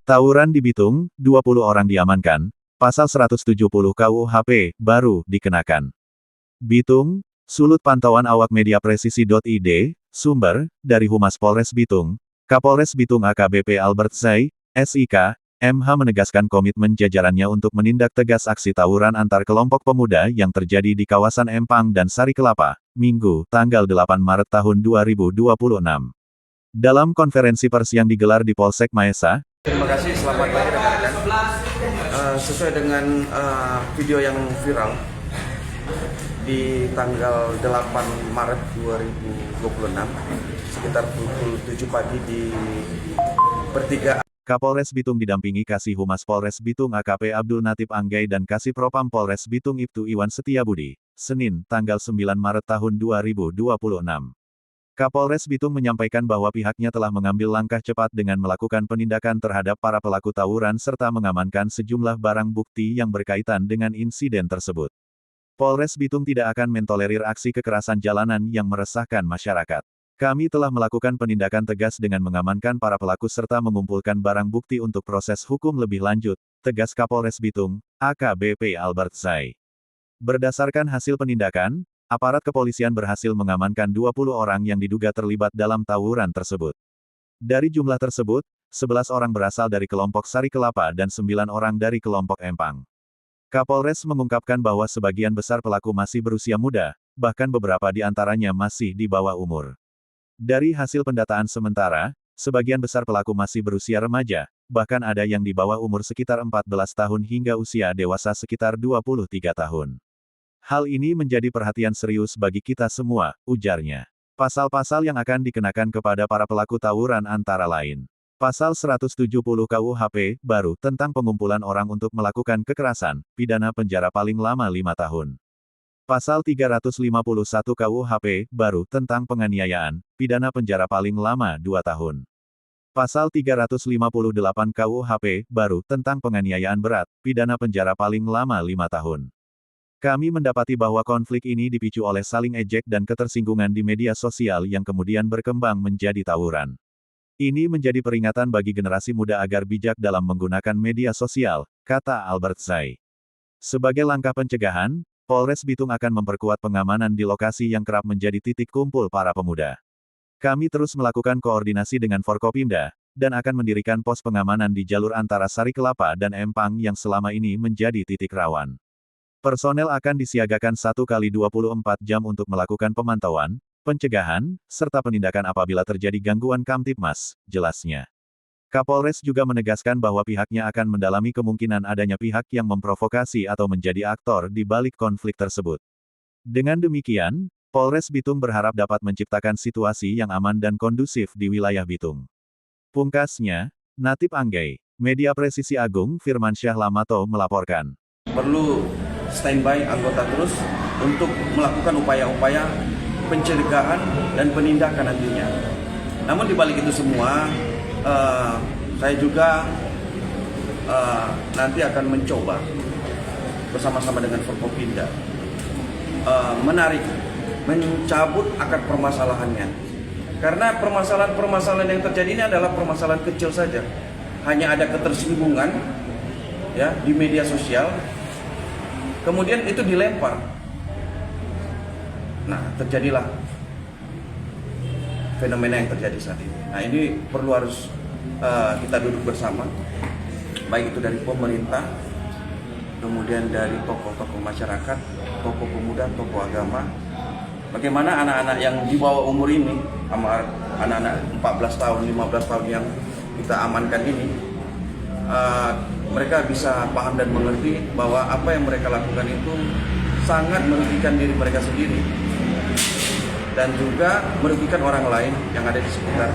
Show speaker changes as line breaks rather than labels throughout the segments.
Tawuran di Bitung, 20 orang diamankan, pasal 170 KUHP, baru, dikenakan. Bitung, Sulut pantauan awak media presisi.id, sumber, dari Humas Polres Bitung, Kapolres Bitung AKBP Albert Zai, SIK, MH menegaskan komitmen jajarannya untuk menindak tegas aksi tawuran antar kelompok pemuda yang terjadi di kawasan Empang dan Sari Kelapa, Minggu, tanggal 8 Maret tahun 2026. Dalam konferensi pers yang digelar di Polsek Maesa,
terima kasih, selamat pagi rekan-rekan. Sesuai dengan video yang viral di tanggal 8 Maret 2026 sekitar pukul 7 pagi di pertigaan
Kapolres Bitung didampingi Kasih Humas Polres Bitung AKP Abdul Natip Anggai dan Kasih Propam Polres Bitung Ibtu Iwan Setiabudi, Senin, tanggal 9 Maret tahun 2026. Kapolres Bitung menyampaikan bahwa pihaknya telah mengambil langkah cepat dengan melakukan penindakan terhadap para pelaku tawuran serta mengamankan sejumlah barang bukti yang berkaitan dengan insiden tersebut. Polres Bitung tidak akan mentolerir aksi kekerasan jalanan yang meresahkan masyarakat. Kami telah melakukan penindakan tegas dengan mengamankan para pelaku serta mengumpulkan barang bukti untuk proses hukum lebih lanjut, tegas Kapolres Bitung, AKBP Albert Zai. Berdasarkan hasil penindakan, aparat kepolisian berhasil mengamankan 20 orang yang diduga terlibat dalam tawuran tersebut. Dari jumlah tersebut, 11 orang berasal dari kelompok Sari Kelapa dan 9 orang dari kelompok Empang. Kapolres mengungkapkan bahwa sebagian besar pelaku masih berusia muda, bahkan beberapa di antaranya masih di bawah umur. Dari hasil pendataan sementara, sebagian besar pelaku masih berusia remaja, bahkan ada yang di bawah umur sekitar 14 tahun hingga usia dewasa sekitar 23 tahun. Hal ini menjadi perhatian serius bagi kita semua, ujarnya. Pasal-pasal yang akan dikenakan kepada para pelaku tawuran antara lain. Pasal 170 KUHP, baru, tentang pengumpulan orang untuk melakukan kekerasan, pidana penjara paling lama 5 tahun. Pasal 351 KUHP, baru, tentang penganiayaan, pidana penjara paling lama 2 tahun. Pasal 358 KUHP, baru, tentang penganiayaan berat, pidana penjara paling lama 5 tahun. Kami mendapati bahwa konflik ini dipicu oleh saling ejek dan ketersinggungan di media sosial yang kemudian berkembang menjadi tawuran. Ini menjadi peringatan bagi generasi muda agar bijak dalam menggunakan media sosial, kata Albert Zai. Sebagai langkah pencegahan, Polres Bitung akan memperkuat pengamanan di lokasi yang kerap menjadi titik kumpul para pemuda. Kami terus melakukan koordinasi dengan Forkopimda, dan akan mendirikan pos pengamanan di jalur antara Sari Kelapa dan Empang yang selama ini menjadi titik rawan. Personel akan disiagakan 1x24 jam untuk melakukan pemantauan, pencegahan, serta penindakan apabila terjadi gangguan Kamtibmas, jelasnya. Kapolres juga menegaskan bahwa pihaknya akan mendalami kemungkinan adanya pihak yang memprovokasi atau menjadi aktor di balik konflik tersebut. Dengan demikian, Polres Bitung berharap dapat menciptakan situasi yang aman dan kondusif di wilayah Bitung. Pungkasnya, Natip Anggai, Media Presisi Agung Firmansyah Lamato melaporkan.
Perlu standby anggota terus untuk melakukan upaya-upaya pencegahan dan penindakan nantinya. Namun di balik itu semua, saya juga nanti akan mencoba bersama-sama dengan Forkopimda mencabut akar permasalahannya. Karena permasalahan-permasalahan yang terjadi ini adalah permasalahan kecil saja. Hanya ada ketersinggungan ya di media sosial. Kemudian itu dilempar. Nah, terjadilah fenomena yang terjadi saat ini. Nah, ini perlu harus kita duduk bersama, baik itu dari pemerintah, kemudian dari tokoh-tokoh masyarakat, tokoh pemuda, tokoh agama. Bagaimana anak-anak yang di bawah umur ini, sama anak-anak 14 tahun, 15 tahun yang kita amankan ini, mereka bisa paham dan mengerti bahwa apa yang mereka lakukan itu sangat merugikan diri mereka sendiri dan juga merugikan orang lain yang ada di sekitar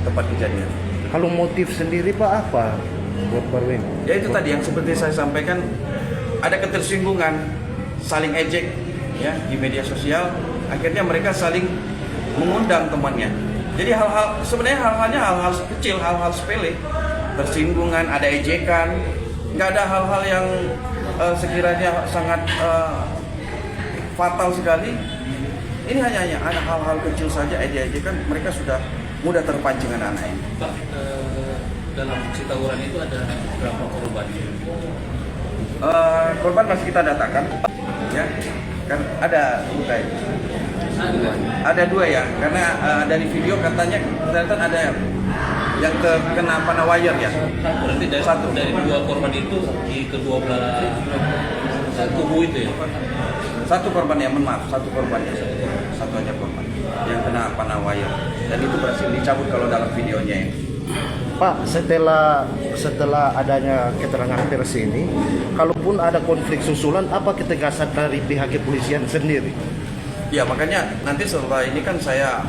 tempat kejadian.
Kalau motif sendiri Pak apa buat Barwin?
Ya itu tadi yang seperti saya sampaikan, ada ketersinggungan, saling ejek ya di media sosial, akhirnya mereka saling mengundang temannya. Jadi sebenarnya hal-halnya hal-hal kecil, hal-hal sepele, tersinggungan, ada ejekan, nggak ada hal-hal yang sekiranya sangat fatal sekali. Ini hanya ada hal-hal kecil saja, ejek-ejekan, mereka sudah mudah terpancing anak-anak ini.
dalam aksi tawuran itu ada berapa korban?
Korban masih kita datakan, ya kan ada luka ini. Ada dua ya, karena dari video katanya ternyata ada yang terkena panah wire ya.
Berarti dari dua korban itu di kedua belah tubuh itu ya?
Satu korban ya, maaf, satu korban ya, satu aja korban yang kena panah wire, dan itu berhasil dicabut kalau dalam videonya ya.
Pak, setelah adanya keterangan pers ini, kalaupun ada konflik susulan, apa ketegasan dari pihak kepolisian sendiri?
Ya makanya nanti setelah ini kan saya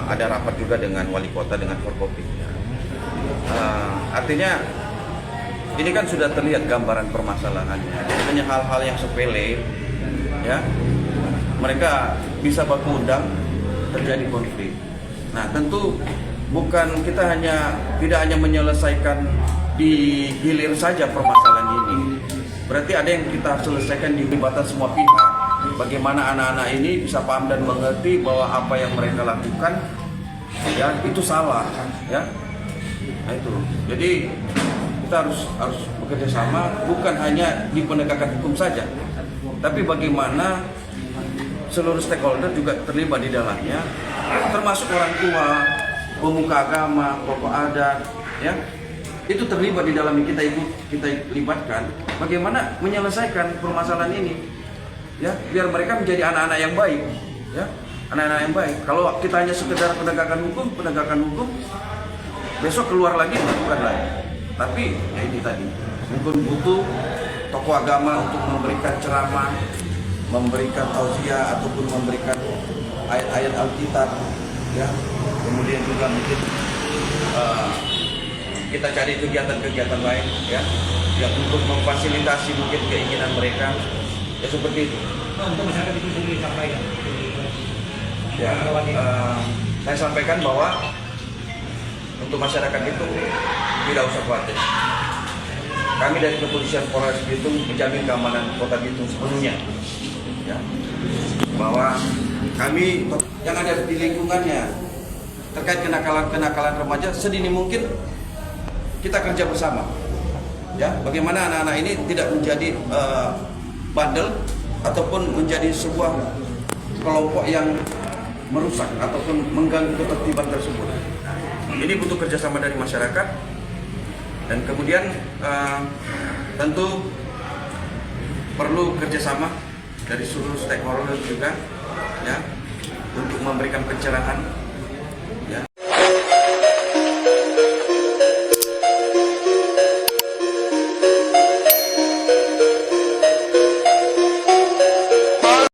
ada rapat juga dengan wali kota, dengan Forkopim. Artinya ini kan sudah terlihat gambaran permasalahannya. Jadi hanya hal-hal yang sepele, ya mereka bisa baku undang, terjadi konflik. Nah tentu bukan kita tidak hanya menyelesaikan di hilir saja permasalahan ini. Berarti ada yang kita selesaikan di libatkan semua pihak. Bagaimana anak-anak ini bisa paham dan mengerti bahwa apa yang mereka lakukan ya itu salah, ya. Nah itu. Jadi kita harus bekerja sama, bukan hanya di penegakan hukum saja, tapi bagaimana seluruh stakeholder juga terlibat di dalamnya, termasuk orang tua, pemuka agama, tokoh adat, ya. Itu terlibat di dalam kita libatkan bagaimana menyelesaikan permasalahan ini, ya, biar mereka menjadi anak-anak yang baik, ya, anak-anak yang baik. Kalau kita hanya sekedar penegakan hukum, besok keluar lagi bukan lagi. Tapi ya ini tadi, mungkin butuh tokoh agama untuk memberikan ceramah, memberikan tausiah ataupun memberikan ayat-ayat Alkitab, ya. Kemudian juga mungkin kita cari kegiatan-kegiatan lain, ya, yang untuk memfasilitasi mungkin keinginan mereka, ya seperti itu.
Untuk masyarakat itu sendiri sampaikan.
Ya, saya sampaikan bahwa untuk masyarakat itu tidak usah khawatir. Kami dari Kepolisian Polres Bitung menjamin keamanan Kota Bitung sepenuhnya, ya, bahwa kami yang ada di lingkungannya terkait kenakalan remaja sedini mungkin kita kerja bersama, ya, bagaimana anak-anak ini tidak menjadi bandel ataupun menjadi sebuah kelompok yang merusak ataupun mengganggu ketertiban tersebut. Ini butuh kerjasama dari masyarakat, dan kemudian tentu perlu kerjasama dari seluruh stakeholder juga, ya, untuk memberikan pencerahan